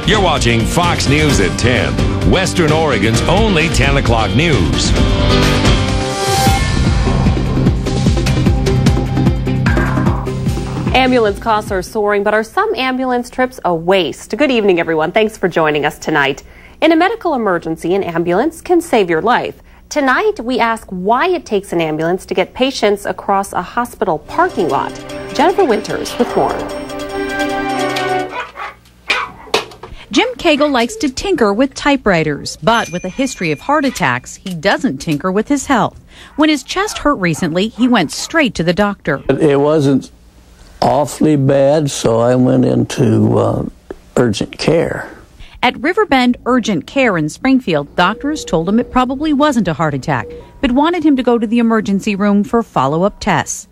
You're watching Fox News at 10, Western Oregon's only 10 o'clock news. Ambulance costs are soaring, but are some ambulance trips a waste? Good evening, everyone. Thanks for joining us tonight. In a medical emergency, an ambulance can save your life. Tonight, we ask why it takes an ambulance to get patients across a hospital parking lot. Jennifer Winters with more. Jim Cagle likes to tinker with typewriters, but with a history of heart attacks, he doesn't tinker with his health. When his chest hurt recently, he went straight to the doctor. It wasn't awfully bad, so I went into urgent care. At Riverbend Urgent Care in Springfield, doctors told him it probably wasn't a heart attack, but wanted him to go to the emergency room for follow-up tests.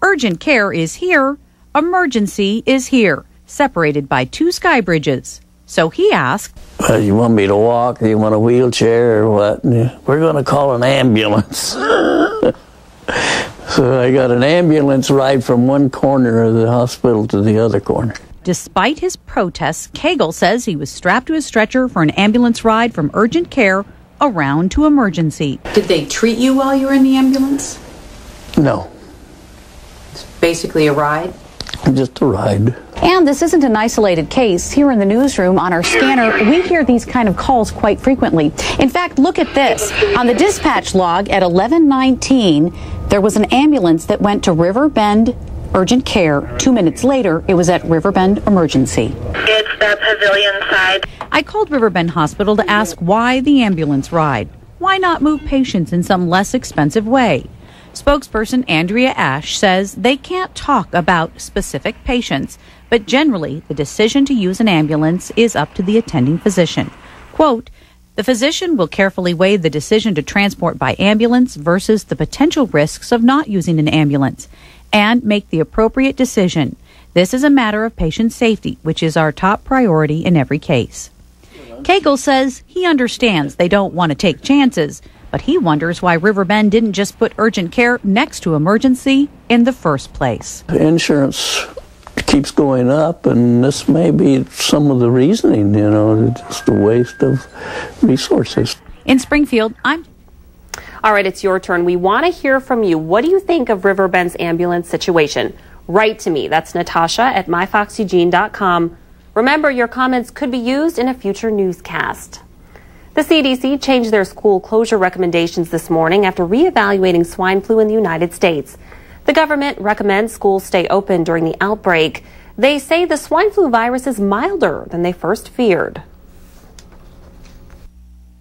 Urgent care is here, emergency is here, separated by two sky bridges. So he asked, You want me to walk? Do you want a wheelchair or what? We're going to call an ambulance. So I got an ambulance ride from one corner of the hospital to the other corner. Despite his protests, Cagle says he was strapped to his stretcher for an ambulance ride from urgent care around to emergency. Did they treat you while you were in the ambulance? No. It's basically a ride? Just a ride. And this isn't an isolated case. Here in the newsroom on our scanner, we hear these kind of calls quite frequently. In fact, look at this. On the dispatch log at 11:19, there was an ambulance that went to Riverbend Urgent Care. 2 minutes later, it was at Riverbend Emergency. It's the pavilion side. I called Riverbend Hospital to ask why the ambulance ride. Why not move patients in some less expensive way? Spokesperson Andrea Ash says they can't talk about specific patients, but generally the decision to use an ambulance is up to the attending physician. Quote, the physician will carefully weigh the decision to transport by ambulance versus the potential risks of not using an ambulance and make the appropriate decision. This is a matter of patient safety, which is our top priority in every case. Cagle says he understands they don't want to take chances, but he wonders why Riverbend didn't just put urgent care next to emergency in the first place. Insurance keeps going up, and this may be some of the reasoning, just a waste of resources. In Springfield, All right, it's your turn. We want to hear from you. What do you think of Riverbend's ambulance situation? Write to me. That's Natasha at myfoxeugene.com. Remember, your comments could be used in a future newscast. The CDC changed their school closure recommendations this morning after reevaluating swine flu in the United States. The government recommends schools stay open during the outbreak. They say the swine flu virus is milder than they first feared.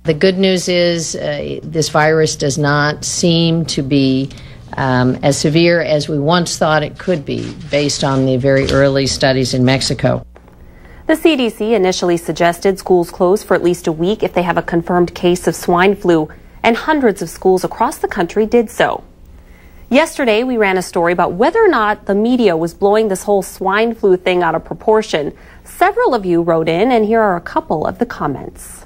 The good news is this virus does not seem to be as severe as we once thought it could be, based on the very early studies in Mexico. The CDC initially suggested schools close for at least a week if they have a confirmed case of swine flu, and hundreds of schools across the country did so. Yesterday, we ran a story about whether or not the media was blowing this whole swine flu thing out of proportion. Several of you wrote in, and here are a couple of the comments.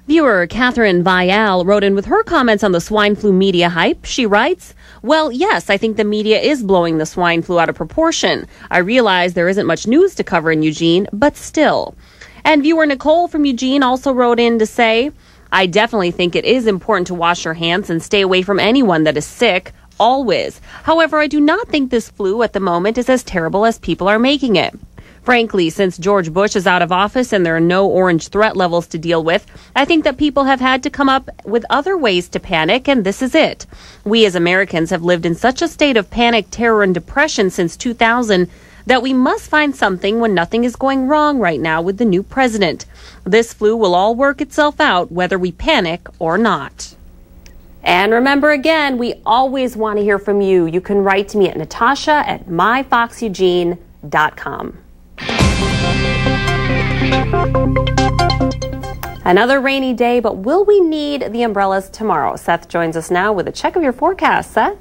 Viewer Catherine Vial wrote in with her comments on the swine flu media hype. She writes, well, yes, I think the media is blowing the swine flu out of proportion. I realize there isn't much news to cover in Eugene, but still. And viewer Nicole from Eugene also wrote in to say, I definitely think it is important to wash your hands and stay away from anyone that is sick, always. However, I do not think this flu at the moment is as terrible as people are making it. Frankly, since George Bush is out of office and there are no orange threat levels to deal with, I think that people have had to come up with other ways to panic, and this is it. We as Americans have lived in such a state of panic, terror, and depression since 2000 that we must find something when nothing is going wrong right now with the new president. This flu will all work itself out whether we panic or not. And remember again, we always want to hear from you. You can write to me at Natasha at myfoxeugene.com. Another rainy day, but will we need the umbrellas tomorrow? Seth joins us now with a check of your forecast. Seth?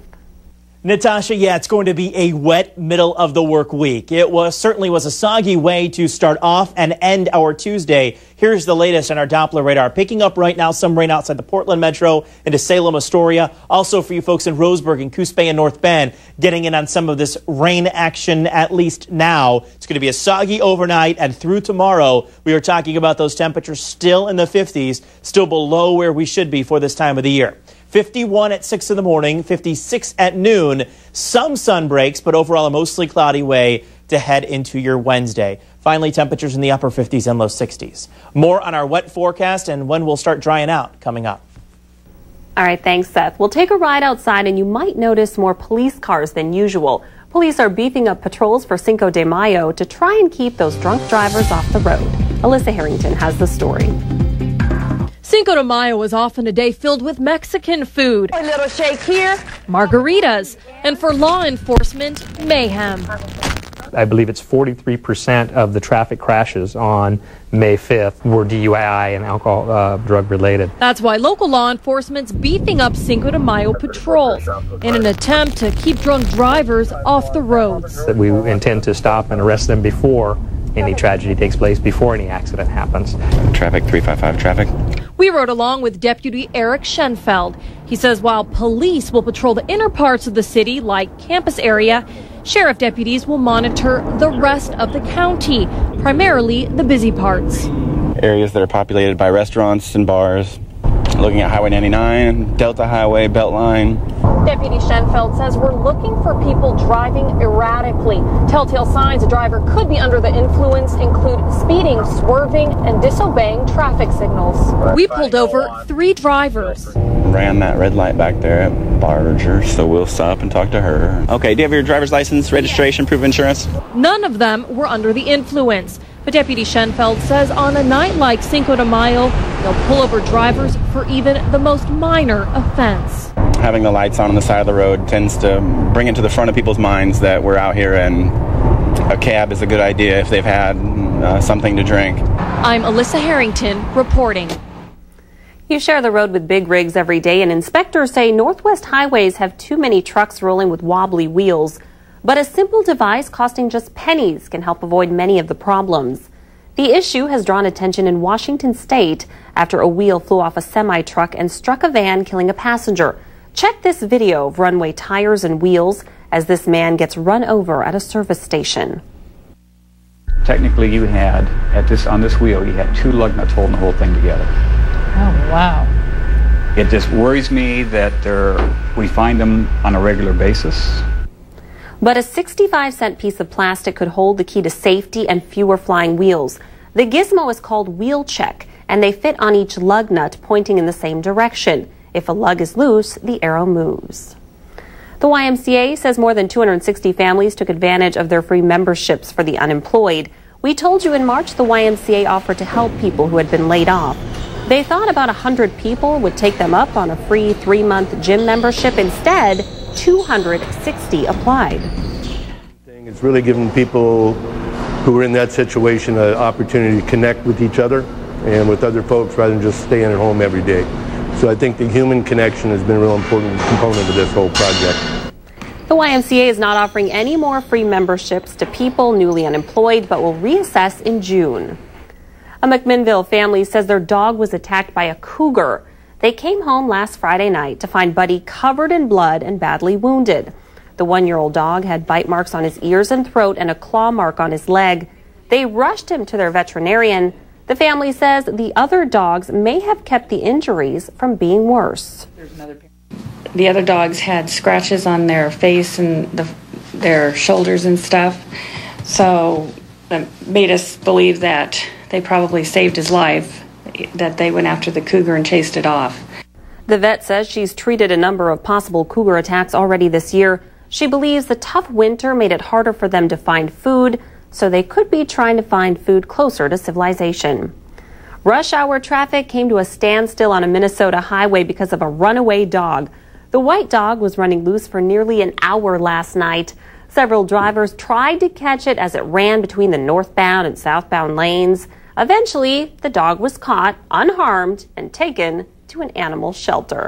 Natasha, yeah, it's going to be a wet middle of the work week. It certainly was a soggy way to start off and end our Tuesday. Here's the latest on our Doppler radar. Picking up right now some rain outside the Portland metro into Salem, Astoria. Also for you folks in Roseburg and Coos Bay and North Bend, getting in on some of this rain action at least now. It's going to be a soggy overnight and through tomorrow. We are talking about those temperatures still in the 50s, still below where we should be for this time of the year. 51 at 6 in the morning, 56 at noon. Some sun breaks, but overall a mostly cloudy way to head into your Wednesday. Finally, temperatures in the upper 50s and low 60s. More on our wet forecast and when we'll start drying out coming up. All right, thanks, Seth. We'll take a ride outside and you might notice more police cars than usual. Police are beefing up patrols for Cinco de Mayo to try and keep those drunk drivers off the road. Alyssa Harrington has the story. Cinco de Mayo is often a day filled with Mexican food, a little shake here, margaritas, and for law enforcement, mayhem. I believe it's 43% of the traffic crashes on May 5th were DUI and alcohol drug related. That's why local law enforcement's beefing up Cinco de Mayo patrols in an attempt to keep drunk drivers off the roads. We intend to stop and arrest them before any tragedy takes place, before any accident happens. Traffic 355 traffic. We rode along with Deputy Eric Schenfeld. He says while police will patrol the inner parts of the city, like campus area, sheriff deputies will monitor the rest of the county, primarily the busy parts. Areas that are populated by restaurants and bars, looking at Highway 99, Delta Highway, Beltline. Deputy Schenfeld says we're looking for people driving erratically. Telltale signs a driver could be under the influence include speeding, swerving, and disobeying traffic signals. We pulled over 3 drivers. Ran that red light back there at Barger, so we'll stop and talk to her. Okay, do you have your driver's license, registration, proof of insurance? None of them were under the influence. But Deputy Schenfeld says on a night like Cinco de Mayo, they'll pull over drivers for even the most minor offense. Having the lights on the side of the road tends to bring it to the front of people's minds that we're out here and a cab is a good idea if they've had something to drink. I'm Alyssa Harrington reporting. You share the road with big rigs every day, and inspectors say Northwest highways have too many trucks rolling with wobbly wheels. But a simple device costing just pennies can help avoid many of the problems. The issue has drawn attention in Washington state after a wheel flew off a semi-truck and struck a van, killing a passenger. Check this video of runway tires and wheels as this man gets run over at a service station. Technically, you had, on this wheel, you had 2 lug nuts holding the whole thing together. Oh, wow. It just worries me that we find them on a regular basis. But a 65-cent piece of plastic could hold the key to safety and fewer flying wheels. The gizmo is called Wheel Check, and they fit on each lug nut pointing in the same direction. If a lug is loose, the arrow moves. The YMCA says more than 260 families took advantage of their free memberships for the unemployed. We told you in March the YMCA offered to help people who had been laid off. They thought about 100 people would take them up on a free 3-month gym membership. Instead, 260 applied. It's really giving people who are in that situation an opportunity to connect with each other and with other folks rather than just staying at home every day. So I think the human connection has been a real important component of this whole project. The YMCA is not offering any more free memberships to people newly unemployed, but will reassess in June. A McMinnville family says their dog was attacked by a cougar. They came home last Friday night to find Buddy covered in blood and badly wounded. The 1-year-old dog had bite marks on his ears and throat and a claw mark on his leg. They rushed him to their veterinarian. The family says the other dogs may have kept the injuries from being worse. The other dogs had scratches on their face and their shoulders and stuff. So that made us believe that they probably saved his life, that they went after the cougar and chased it off. The vet says she's treated a number of possible cougar attacks already this year. She believes the tough winter made it harder for them to find food, so they could be trying to find food closer to civilization. Rush hour traffic came to a standstill on a Minnesota highway because of a runaway dog. The white dog was running loose for nearly an hour last night. Several drivers tried to catch it as it ran between the northbound and southbound lanes. Eventually, the dog was caught unharmed and taken to an animal shelter.